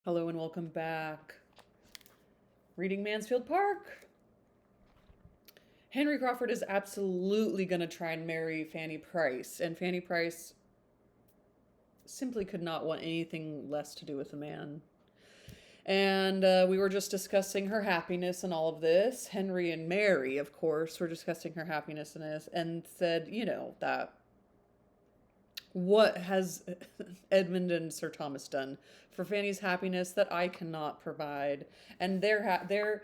Hello and welcome back. Reading Mansfield Park. Henry Crawford is absolutely going to try and marry Fanny Price, and Fanny Price simply could not want anything less to do with the man. And we were just discussing her happiness and all of this. Henry and Mary, of course, were discussing her happiness in this and said, that what has Edmund and Sir Thomas done for Fanny's happiness that I cannot provide, and they're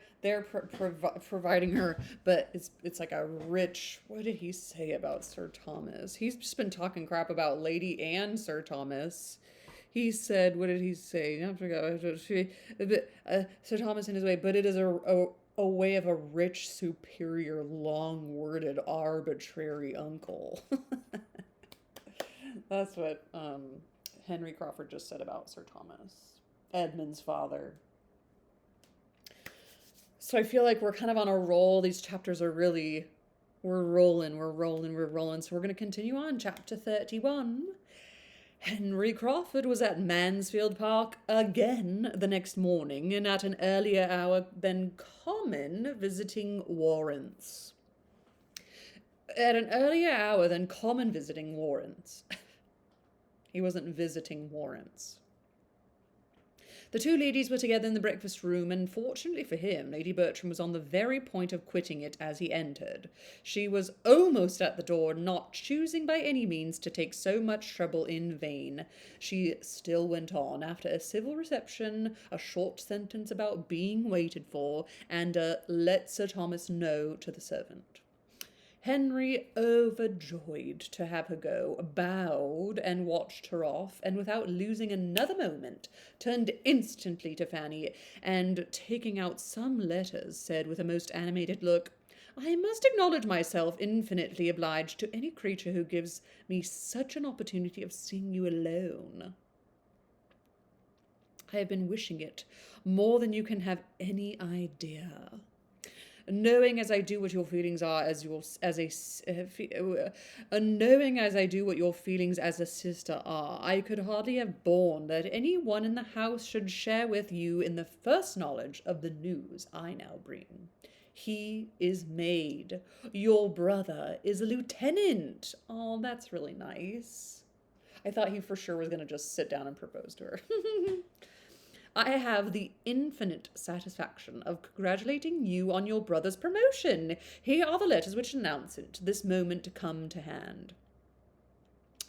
providing her, but it's like a rich. What did he say about Sir Thomas? He's just been talking crap about Lady and Sir Thomas. He said, what did he say? I forgot. Sir Thomas in his way, but it is a way of a rich, superior, long-worded, arbitrary uncle. That's what Henry Crawford just said about Sir Thomas, Edmund's father. So I feel like we're kind of on a roll. These chapters are really, we're rolling. So we're going to continue on. Chapter 31. Henry Crawford was at Mansfield Park again the next morning, and at an earlier hour than common, visiting warrants. At an earlier hour than common visiting warrants. He wasn't visiting warrants. The two ladies were together in the breakfast room, and fortunately for him, Lady Bertram was on the very point of quitting it as he entered. She was almost at the door, not choosing by any means to take so much trouble in vain. She still went on, after a civil reception, a short sentence about being waited for, and a "let Sir Thomas know" to the servant. Henry, overjoyed to have her go, bowed and watched her off, and without losing another moment, turned instantly to Fanny, and taking out some letters, said with a most animated look, "I must acknowledge myself infinitely obliged to any creature who gives me such an opportunity of seeing you alone. I have been wishing it more than you can have any idea. Knowing as I do what your feelings are knowing as I do what your feelings as a sister are, I could hardly have borne that any one in the house should share with you in the first knowledge of the news I now bring. He is made. Your brother is a lieutenant. Oh, that's really nice. I thought he for sure was going to just sit down and propose to her. I have the infinite satisfaction of congratulating you on your brother's promotion. Here are the letters which announce it, this moment to come to hand.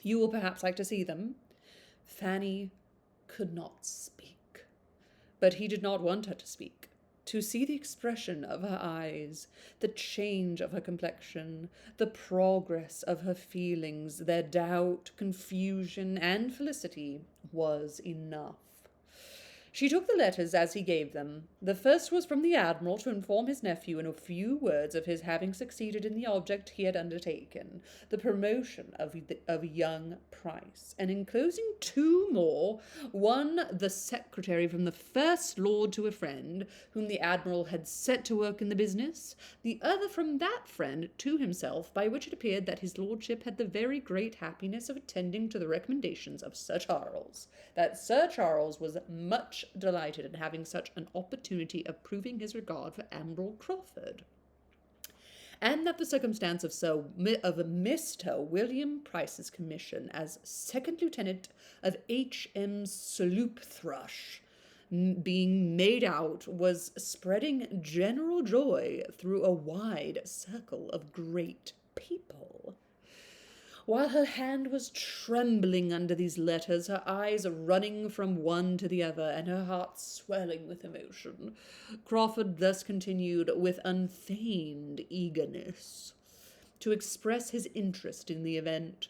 You will perhaps like to see them." Fanny could not speak, but he did not want her to speak. To see the expression of her eyes, the change of her complexion, the progress of her feelings, their doubt, confusion, and felicity, was enough. She took the letters as he gave them. The first was from the Admiral to inform his nephew in a few words of his having succeeded in the object he had undertaken, the promotion of young Price, and enclosing two more, one the secretary from the First Lord to a friend, whom the Admiral had set to work in the business, the other from that friend to himself, by which it appeared that his lordship had the very great happiness of attending to the recommendations of Sir Charles, that Sir Charles was much delighted in having such an opportunity of proving his regard for Admiral Crawford, and that the circumstance of Mr. William Price's commission as second lieutenant of H.M. Sloop Thrush being made out was spreading general joy through a wide circle of great people. While her hand was trembling under these letters, her eyes running from one to the other, and her heart swelling with emotion, Crawford thus continued with unfeigned eagerness to express his interest in the event.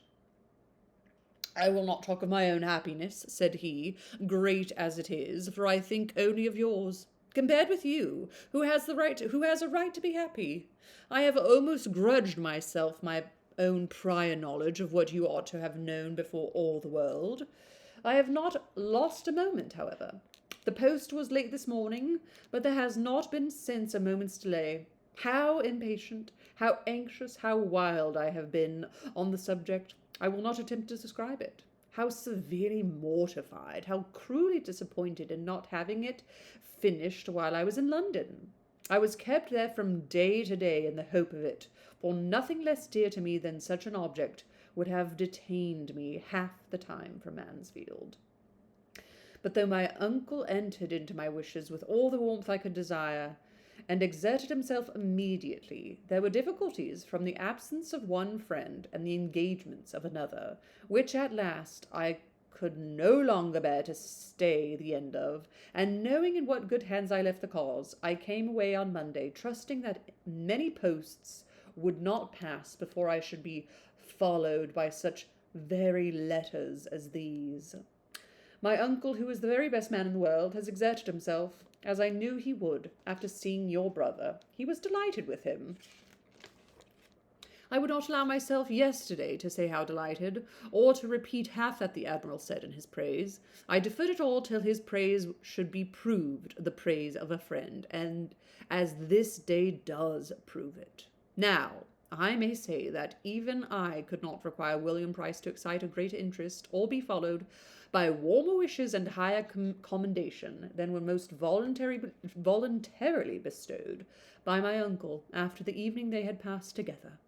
"I will not talk of my own happiness," said he, "great as it is, for I think only of yours. Compared with you, who has a right to be happy? I have almost grudged myself my own prior knowledge of what you ought to have known before all the world. I have not lost a moment, however. The post was late this morning, but there has not been since a moment's delay. How impatient, how anxious, how wild I have been on the subject, I will not attempt to describe it. how severely mortified, how cruelly disappointed in not having it finished while I was in London. I was kept there from day to day in the hope of it, for nothing less dear to me than such an object would have detained me half the time from Mansfield. But though my uncle entered into my wishes with all the warmth I could desire, and exerted himself immediately, there were difficulties from the absence of one friend and the engagements of another, which at last I could no longer bear to stay the end of, and knowing in what good hands I left the cause, I came away on Monday, trusting that many posts would not pass before I should be followed by such very letters as these. My uncle, who is the very best man in the world, has exerted himself, as I knew he would, after seeing your brother. He was delighted with him. I would not allow myself yesterday to say how delighted, or to repeat half that the Admiral said in his praise. I deferred it all till his praise should be proved the praise of a friend, and as this day does prove it. Now, I may say that even I could not require William Price to excite a greater interest, or be followed by warmer wishes and higher commendation than were most voluntarily bestowed by my uncle after the evening they had passed together.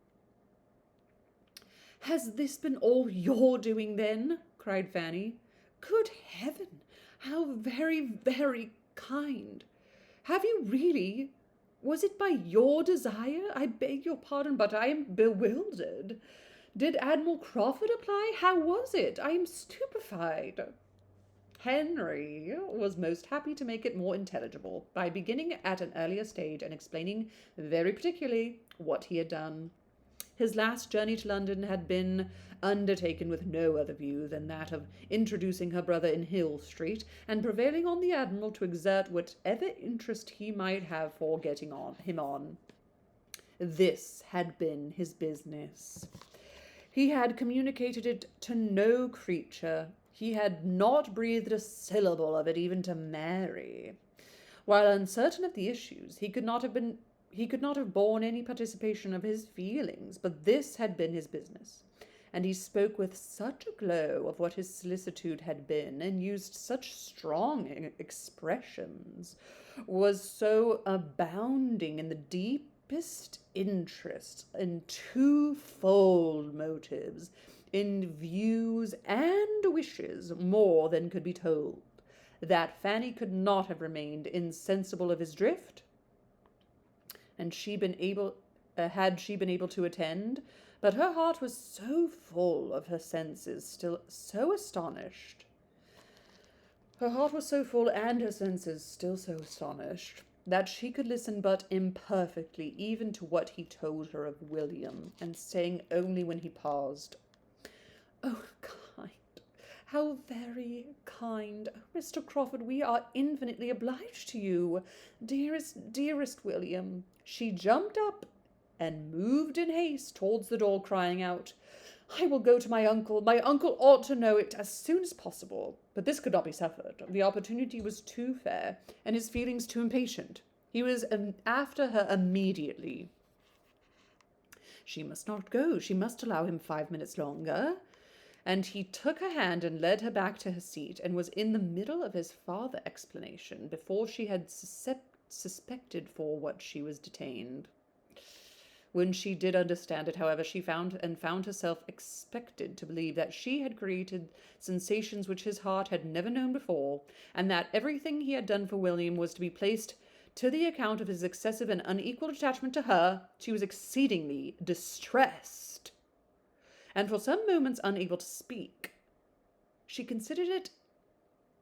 "Has this been all your doing, then?" cried Fanny. "Good heaven, how very, very kind! Have you really? Was it by your desire? I beg your pardon, but I am bewildered. Did Admiral Crawford apply? How was it? I am stupefied." Henry was most happy to make it more intelligible by beginning at an earlier stage and explaining very particularly what he had done. His last journey to London had been undertaken with no other view than that of introducing her brother in Hill Street, and prevailing on the Admiral to exert whatever interest he might have for getting him on. This had been his business. He had communicated it to no creature. He had not breathed a syllable of it even to Mary. While uncertain of the issues, he could not have borne any participation of his feelings, but this had been his business, and he spoke with such a glow of what his solicitude had been, and used such strong expressions, was so abounding in the deepest interest, in twofold motives, in views and wishes more than could be told, that Fanny could not have remained insensible of his drift, and had she been able to attend, but her heart was so full of her senses, still so astonished. Her heart was so full and her senses still so astonished, that she could listen but imperfectly even to what he told her of William, and saying only when he paused, "Oh, kind, how very kind! Oh, Mr. Crawford, we are infinitely obliged to you. Dearest, dearest William." She jumped up and moved in haste towards the door, crying out, "I will go to my uncle. My uncle ought to know it as soon as possible." But this could not be suffered. The opportunity was too fair, and his feelings too impatient. He was after her immediately. She must not go. She must allow him 5 minutes longer. And he took her hand and led her back to her seat, and was in the middle of his farther explanation before she had suspected for what she was detained. When she did understand it, however, she found herself expected to believe that she had created sensations which his heart had never known before, and that everything he had done for William was to be placed to the account of his excessive and unequal attachment to her. She was exceedingly distressed, and for some moments unable to speak. She considered it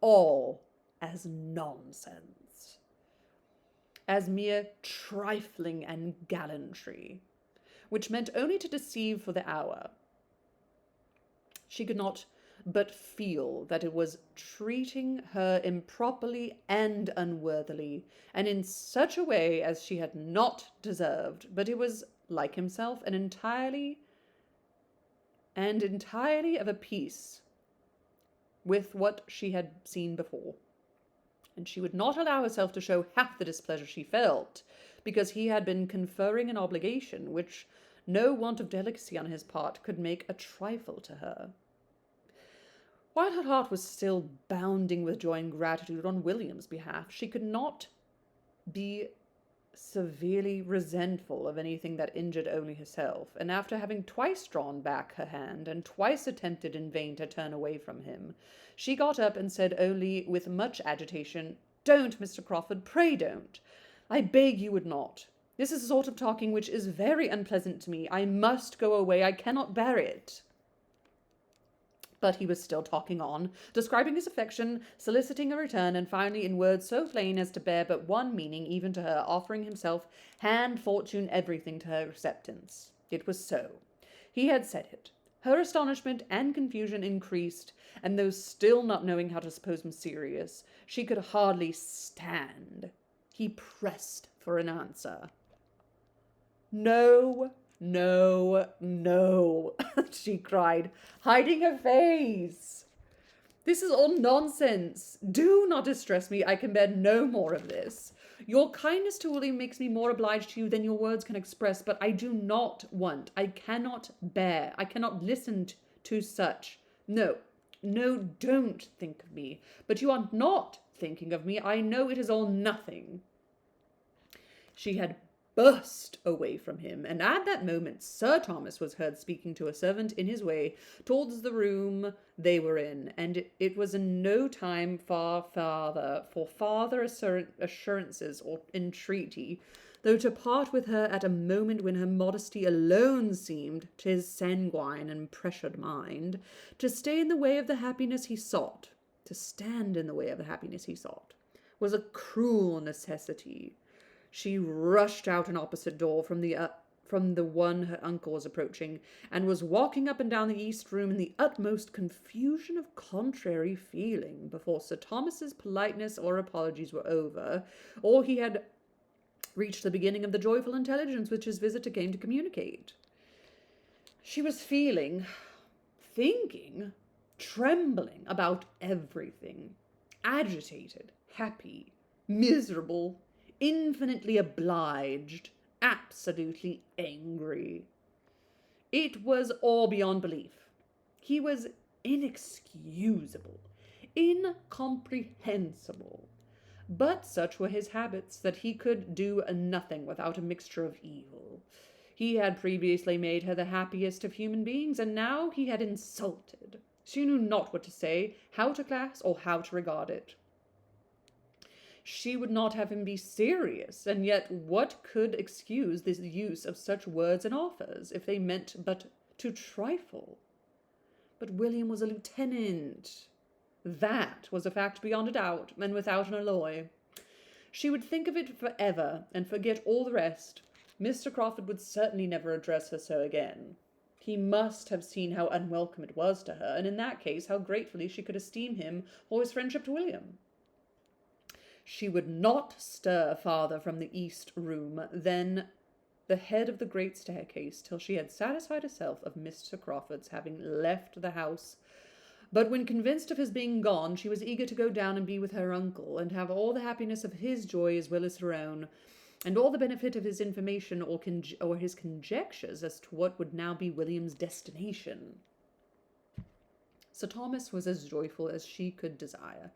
all as nonsense, as mere trifling and gallantry, which meant only to deceive for the hour. She could not but feel that it was treating her improperly and unworthily, and in such a way as she had not deserved, but it was, like himself, entirely of a piece with what she had seen before. And she would not allow herself to show half the displeasure she felt, because he had been conferring an obligation which no want of delicacy on his part could make a trifle to her. While her heart was still bounding with joy and gratitude on William's behalf, she could not be severely resentful of anything that injured only herself, and after having twice drawn back her hand and twice attempted in vain to turn away from him, she got up and said only with much agitation, "Don't, Mr. Crawford, pray don't. I beg you would not. This is a sort of talking which is very unpleasant to me. I must go away. I cannot bear it." But he was still talking on, describing his affection, soliciting a return, and finally, in words so plain as to bear but one meaning even to her, offering himself, hand, fortune, everything to her acceptance. It was so. He had said it. Her astonishment and confusion increased, and though still not knowing how to suppose him serious, she could hardly stand. He pressed for an answer. "No, no, no," she cried, hiding her face. "This is all nonsense. Do not distress me. I can bear no more of this. Your kindness to William makes me more obliged to you than your words can express, but I do not want, I cannot bear, I cannot listen to such. No, no, don't think of me. But you are not thinking of me. I know it is all nothing." She had burst away from him, and at that moment Sir Thomas was heard speaking to a servant in his way towards the room they were in, and it was in no time for farther assurances or entreaty, though to part with her at a moment when her modesty alone seemed, to his sanguine and pressured mind, to stay in the way of the happiness he sought, to stand in the way of the happiness he sought, was a cruel necessity. She rushed out an opposite door from the one her uncle was approaching, and was walking up and down the east room in the utmost confusion of contrary feeling before Sir Thomas's politeness or apologies were over, or he had reached the beginning of the joyful intelligence which his visitor came to communicate. She was feeling, thinking, trembling about everything, agitated, happy, miserable, infinitely obliged, absolutely angry. It was all beyond belief. He was inexcusable, incomprehensible. But such were his habits that he could do nothing without a mixture of evil. He had previously made her the happiest of human beings, and now he had insulted. She knew not what to say, how to class, or how to regard it. She would not have him be serious, and yet what could excuse the use of such words and offers, if they meant but to trifle? But William was a lieutenant. That was a fact beyond a doubt, and without an alloy. She would think of it forever, and forget all the rest. Mr. Crawford would certainly never address her so again. He must have seen how unwelcome it was to her, and in that case how gratefully she could esteem him for his friendship to William. She would not stir farther from the east room than the head of the great staircase till she had satisfied herself of Mr. Crawford's having left the house. But when convinced of his being gone, she was eager to go down and be with her uncle, and have all the happiness of his joy as well as her own, and all the benefit of his information or his conjectures as to what would now be William's destination. Sir Thomas was as joyful as she could desire,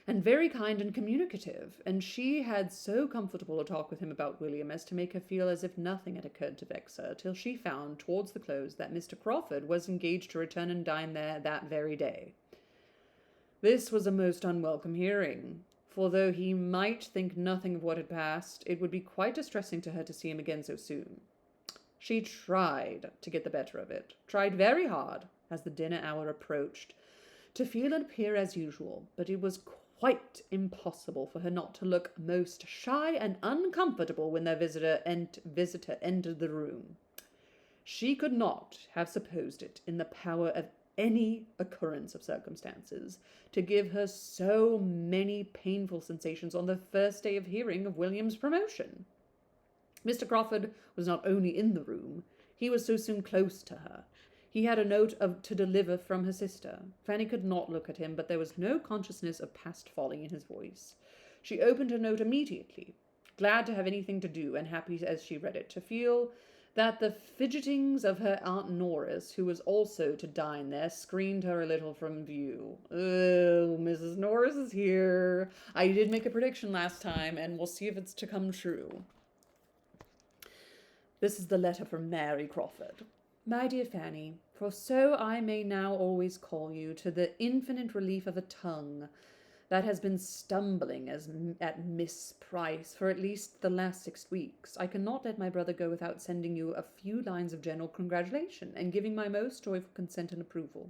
and very kind and communicative, and she had so comfortable a talk with him about William as to make her feel as if nothing had occurred to vex her, till she found, towards the close, that Mr. Crawford was engaged to return and dine there that very day. This was a most unwelcome hearing, for though he might think nothing of what had passed, it would be quite distressing to her to see him again so soon. She tried to get the better of it, tried very hard, as the dinner hour approached, to feel and appear as usual, but it was quite impossible for her not to look most shy and uncomfortable when their visitor entered the room. She could not have supposed it in the power of any occurrence of circumstances to give her so many painful sensations on the first day of hearing of William's promotion. Mr. Crawford was not only in the room, he was so soon close to her. He had a note to deliver from her sister. Fanny could not look at him, but there was no consciousness of past folly in his voice. She opened her note immediately, glad to have anything to do, and happy as she read it, to feel that the fidgetings of her Aunt Norris, who was also to dine there, screened her a little from view. Oh, Mrs. Norris is here. I did make a prediction last time, and we'll see if it's to come true. This is the letter from Mary Crawford. My dear Fanny, for so I may now always call you, to the infinite relief of a tongue that has been stumbling at Miss Price for at least the last 6 weeks, I cannot let my brother go without sending you a few lines of general congratulation, and giving my most joyful consent and approval.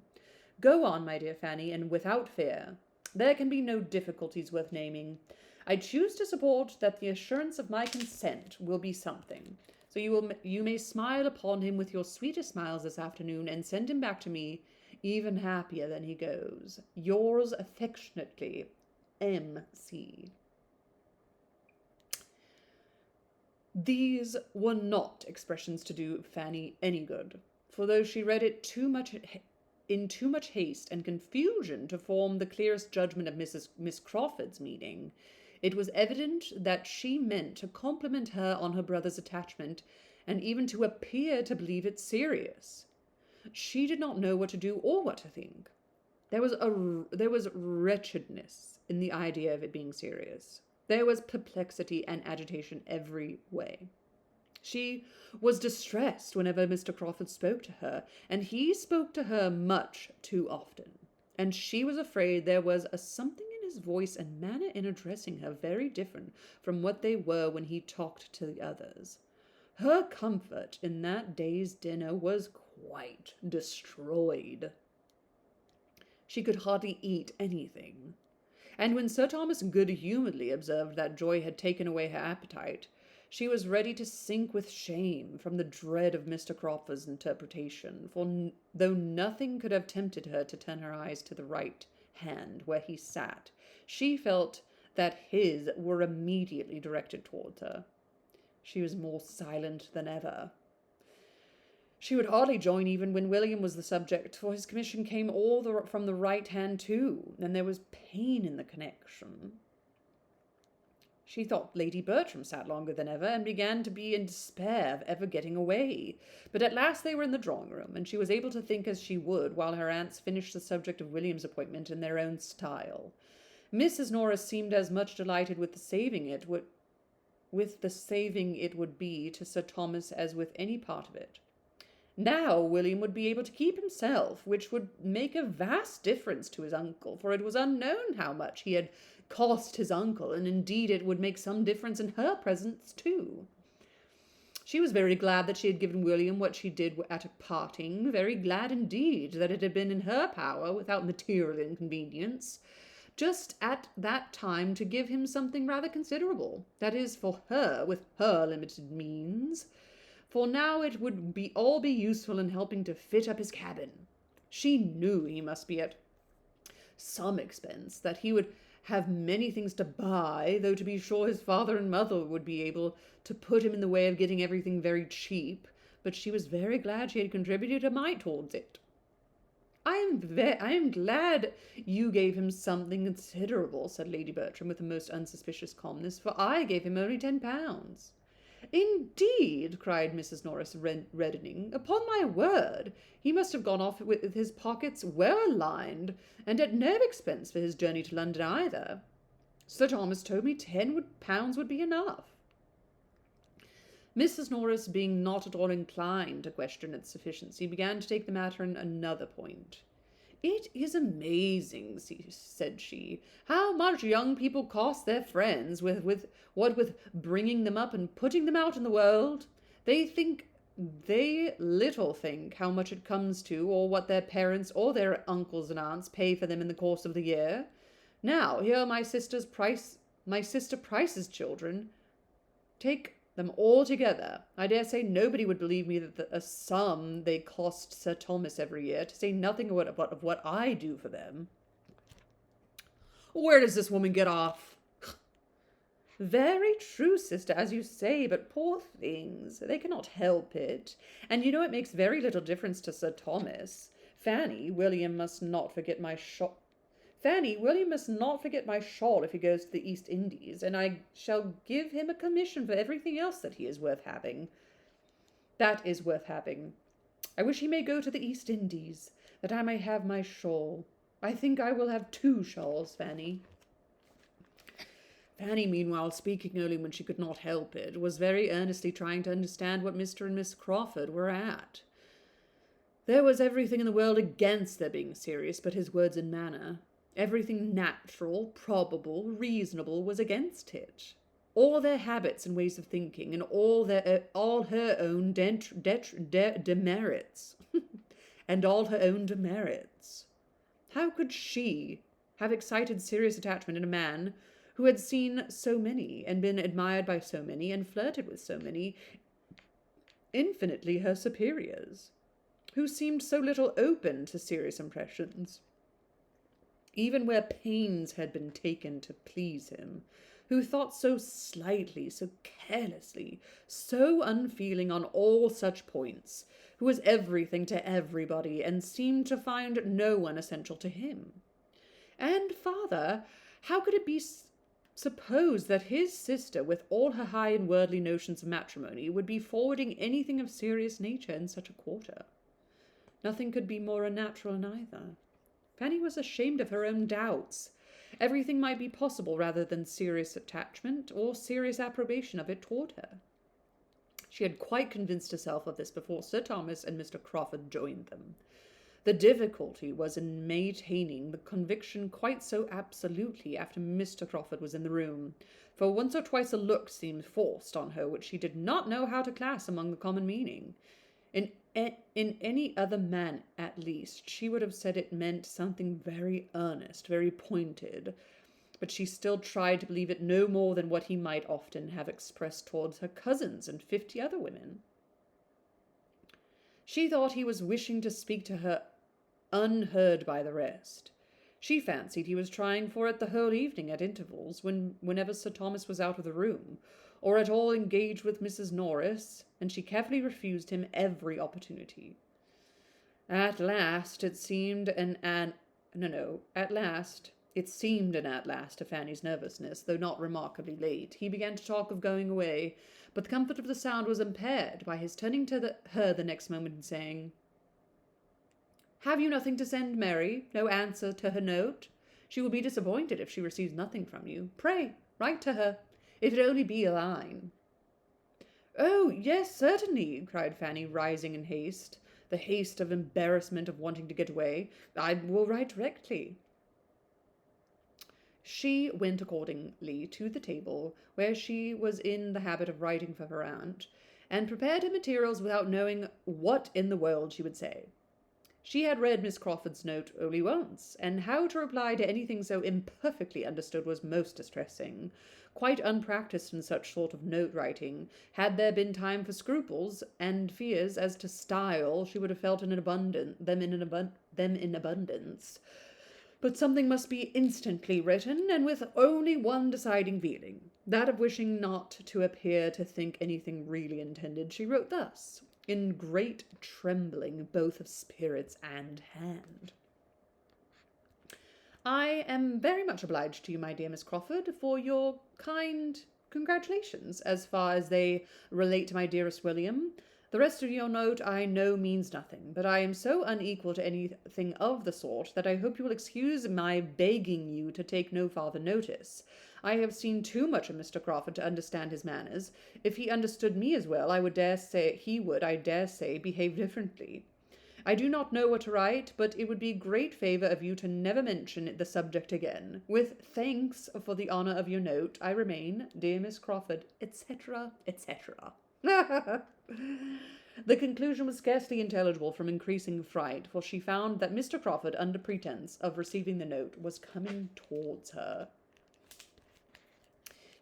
Go on, my dear Fanny, and without fear. There can be no difficulties worth naming. I choose to support that the assurance of my consent will be something. So you may smile upon him with your sweetest smiles this afternoon, and send him back to me even happier than he goes. Yours affectionately, M.C. These were not expressions to do Fanny any good, for though she read it in too much haste and confusion to form the clearest judgment of Miss Crawford's meaning, it was evident that she meant to compliment her on her brother's attachment, and even to appear to believe it serious. She did not know what to do or what to think. There was wretchedness in the idea of it being serious. There was perplexity and agitation every way. She was distressed whenever Mr. Crawford spoke to her, and he spoke to her much too often. And she was afraid there was a something in his voice and manner in addressing her very different from what they were when he talked to the others. Her comfort in that day's dinner was quite destroyed. She could hardly eat anything, and when Sir Thomas good-humouredly observed that joy had taken away her appetite, she was ready to sink with shame from the dread of Mr. Crawford's interpretation, for though nothing could have tempted her to turn her eyes to the right hand where he sat, she felt that his were immediately directed towards her. She was more silent than ever. She would hardly join even when William was the subject, for his commission came from the right hand too, and there was pain in the connection. She thought Lady Bertram sat longer than ever, and began to be in despair of ever getting away. But at last they were in the drawing-room, and she was able to think as she would, while her aunts finished the subject of William's appointment in their own style. Mrs. Norris seemed as much delighted with the saving it would be to Sir Thomas as with any part of it. Now William would be able to keep himself, which would make a vast difference to his uncle, for it was unknown how much he had cost his uncle, and indeed it would make some difference in her presence too. She was very glad that she had given William what she did at a parting, very glad indeed that it had been in her power, without material inconvenience, just at that time to give him something rather considerable, that is, for her, with her limited means. For now it would all be useful in helping to fit up his cabin. She knew he must be at some expense, that he would have many things to buy, though to be sure his father and mother would be able to put him in the way of getting everything very cheap, but she was very glad she had contributed a mite towards it. I am glad you gave him something considerable, said Lady Bertram with the most unsuspicious calmness, for I gave him only £10. Indeed, cried Mrs. Norris, reddening. Upon my word, he must have gone off with his pockets well lined, and at no expense for his journey to London either. Sir Thomas told me £10 would be enough. Mrs. Norris, being not at all inclined to question its sufficiency, began to take the matter in another point. It is amazing, said she, how much young people cost their friends, with bringing them up and putting them out in the world. They little think how much it comes to, or what their parents or their uncles and aunts pay for them in the course of the year. Now, here my sister Price's children. Take them all together. I dare say nobody would believe me that the sum they cost Sir Thomas every year, to say nothing of what I do for them. Where does this woman get off? Very true, sister, as you say, but poor things, they cannot help it. And you know it makes very little difference to Sir Thomas. Fanny, William must not forget my shawl if he goes to the East Indies, and I shall give him a commission for everything else that he is worth having. That is worth having. I wish he may go to the East Indies, that I may have my shawl. I think I will have 2 shawls, Fanny. Fanny, meanwhile, speaking only when she could not help it, was very earnestly trying to understand what Mr. and Miss Crawford were at. There was everything in the world against their being serious but his words and manner. Everything natural, probable, reasonable was against it. All their habits and ways of thinking, and all her own demerits. And all her own demerits. How could she have excited serious attachment in a man who had seen so many, and been admired by so many, and flirted with so many, infinitely her superiors, who seemed so little open to serious impressions, even where pains had been taken to please him, who thought so slightly, so carelessly, so unfeeling on all such points, who was everything to everybody, and seemed to find no one essential to him? And farther, how could it be supposed that his sister, with all her high and worldly notions of matrimony, would be forwarding anything of serious nature in such a quarter? Nothing could be more unnatural neither. Fanny was ashamed of her own doubts. Everything might be possible rather than serious attachment or serious approbation of it toward her. She had quite convinced herself of this before Sir Thomas and Mr. Crawford joined them. The difficulty was in maintaining the conviction quite so absolutely after Mr. Crawford was in the room, for once or twice a look seemed forced on her which she did not know how to class among the common meaning. In any other man, at least, she would have said it meant something very earnest, very pointed, but she still tried to believe it no more than what he might often have expressed towards her cousins and 50 other women. She thought he was wishing to speak to her unheard by the rest. She fancied he was trying for it the whole evening at intervals, whenever Sir Thomas was out of the room, or at all engaged with Mrs. Norris, and she carefully refused him every opportunity. At last to Fanny's nervousness, though not remarkably late, he began to talk of going away, but the comfort of the sound was impaired by his turning to her the next moment and saying, "Have you nothing to send Mary? No answer to her note? She will be disappointed if she receives nothing from you. Pray, write to her, if it only be a line." "Oh, yes, certainly," cried Fanny, rising in haste, the haste of embarrassment of wanting to get away. "I will write directly." She went accordingly to the table, where she was in the habit of writing for her aunt, and prepared her materials without knowing what in the world she would say. She had read Miss Crawford's note only once, and how to reply to anything so imperfectly understood was most distressing. Quite unpractised in such sort of note-writing, had there been time for scruples and fears as to style, she would have felt them in abundance. But something must be instantly written, and with only one deciding feeling, that of wishing not to appear to think anything really intended. She wrote thus, in great trembling both of spirits and hand: "I am very much obliged to you, my dear Miss Crawford, for your kind congratulations, as far as they relate to my dearest William. The rest of your note I know means nothing, but I am so unequal to anything of the sort that I hope you will excuse my begging you to take no farther notice. I have seen too much of Mr. Crawford to understand his manners. If he understood me as well, I dare say, behave differently. I do not know what to write, but it would be great favour of you to never mention the subject again. With thanks for the honour of your note, I remain, dear Miss Crawford, etc., etc." The conclusion was scarcely intelligible from increasing fright, for she found that Mr. Crawford, under pretence of receiving the note, was coming towards her.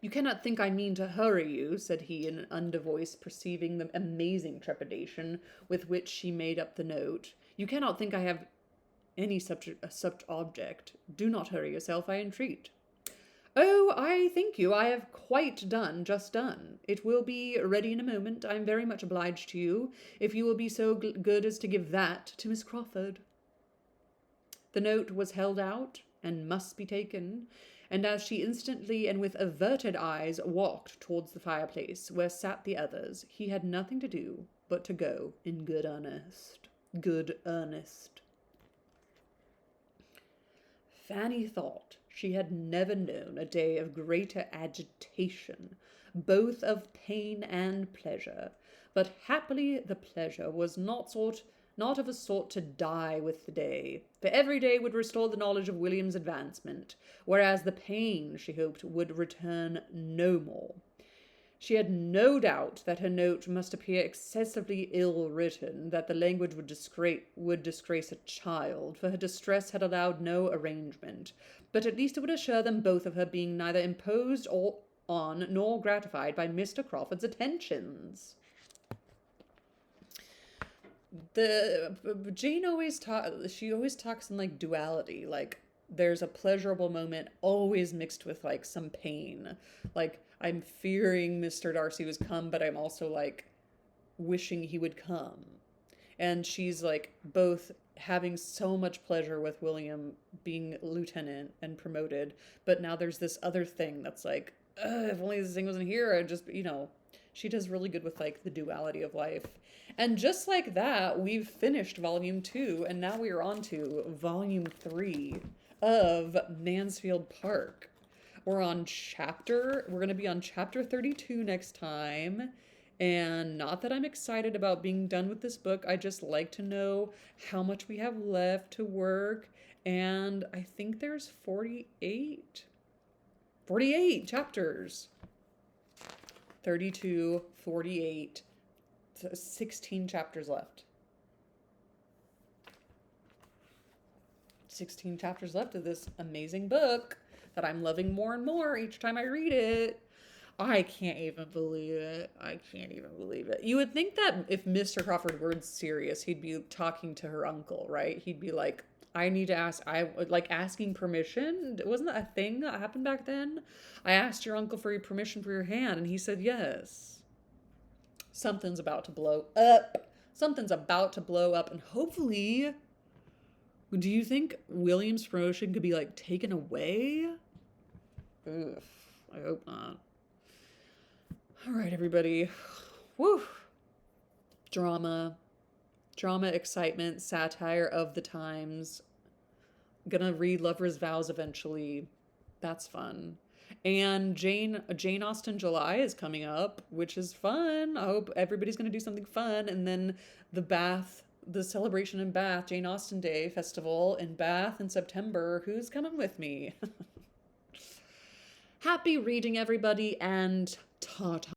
"You cannot think I mean to hurry you," said he in an under voice, perceiving the amazing trepidation with which she made up the note. "You cannot think I have any such object. Do not hurry yourself, I entreat." "Oh, I thank you. I have just done. It will be ready in a moment. I am very much obliged to you, if you will be so good as to give that to Miss Crawford." The note was held out, and must be taken, and as she instantly and with averted eyes walked towards the fireplace, where sat the others, he had nothing to do but to go in good earnest. Good earnest. Fanny thought she had never known a day of greater agitation, both of pain and pleasure, but happily the pleasure was not of a sort to die with the day, for every day would restore the knowledge of William's advancement, whereas the pain, she hoped, would return no more. She had no doubt that her note must appear excessively ill-written, that the language would disgrace a child, for her distress had allowed no arrangement, but at least it would assure them both of her being neither imposed on nor gratified by Mr. Crawford's attentions. Jane always talks in like duality, like there's a pleasurable moment always mixed with like some pain. Like I'm fearing Mr. Darcy was come, but I'm also like wishing he would come. And she's like both having so much pleasure with William being lieutenant and promoted, but now there's this other thing that's like, if only this thing wasn't here, I'd just, she does really good with like the duality of life. And just like that, we've finished volume 2, and now we are on to volume 3 of Mansfield Park. We're going to be on chapter 32 next time. And not that I'm excited about being done with this book, I just like to know how much we have left to work. And I think there's 48 chapters. 32, 48, 16 chapters left. 16 chapters left of this amazing book that I'm loving more and more each time I read it. I can't even believe it. You would think that if Mr. Crawford were serious, he'd be talking to her uncle, right? He'd be like, I need to ask, asking permission. Wasn't that a thing that happened back then? I asked your uncle for your permission for your hand, and he said yes. Something's about to blow up. And hopefully, do you think William's promotion could be like taken away? Ugh, I hope not. All right, everybody. Woo. Drama, excitement, satire of the times. Gonna read Lover's Vows eventually. That's fun. And Jane Austen July is coming up, which is fun. I hope everybody's gonna do something fun. And then the celebration in Bath, Jane Austen Day Festival in Bath in September. Who's coming with me? Happy reading, everybody, and ta-ta.